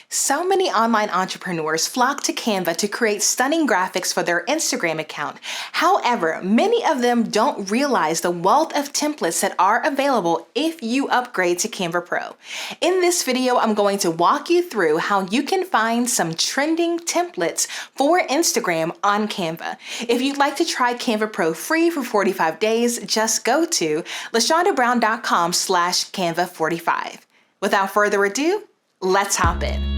So many online entrepreneurs flock to Canva to create stunning graphics for their Instagram account. However, many of them don't realize the wealth of templates that are available if you upgrade to Canva Pro. In this video, I'm going to walk you through how you can find some trending templates for Instagram on Canva. If you'd like to try Canva Pro free for 45 days, just go to LaShondaBrown.com/Canva45. Without further ado, let's hop in.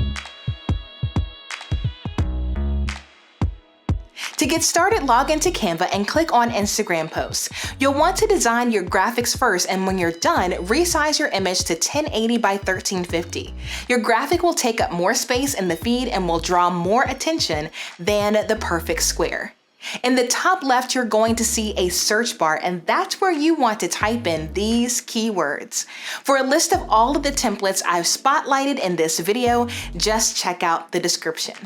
To get started, log into Canva and click on Instagram posts. You'll want to design your graphics first, and when you're done, resize your image to 1080 by 1350. Your graphic will take up more space in the feed and will draw more attention than the perfect square. In the top left, you're going to see a search bar, and that's where you want to type in these keywords. For a list of all of the templates I've spotlighted in this video, just check out the description.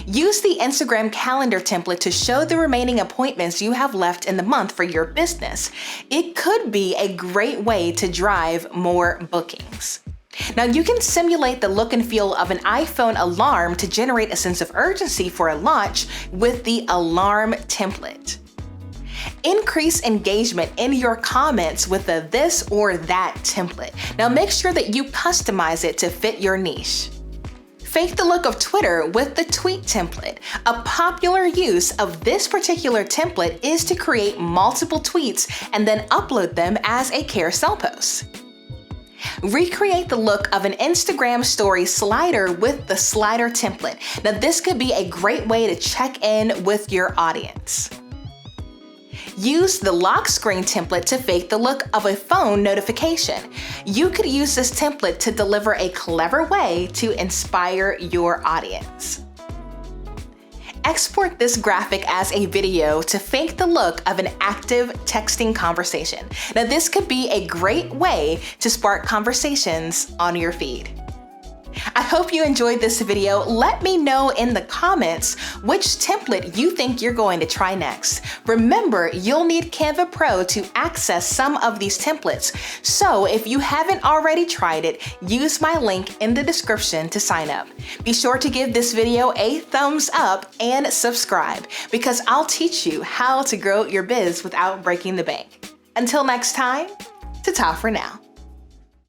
Use the Instagram calendar template to show the remaining appointments you have left in the month for your business. It could be a great way to drive more bookings. Now, you can simulate the look and feel of an iPhone alarm to generate a sense of urgency for a launch with the alarm template. Increase engagement in your comments with the this or that template. Now, make sure that you customize it to fit your niche. Fake the look of Twitter with the tweet template. A popular use of this particular template is to create multiple tweets and then upload them as a carousel post. Recreate the look of an Instagram story slider with the slider template. Now, this could be a great way to check in with your audience. Use the lock screen template to fake the look of a phone notification. You could use this template to deliver a clever way to inspire your audience. Export this graphic as a video to fake the look of an active texting conversation. Now, this could be a great way to spark conversations on your feed. I hope you enjoyed this video. Let me know in the comments which template you think you're going to try next. Remember, you'll need Canva Pro to access some of these templates. So if you haven't already tried it, use my link in the description to sign up. Be sure to give this video a thumbs up and subscribe, because I'll teach you how to grow your biz without breaking the bank. Until next time, ta-ta for now.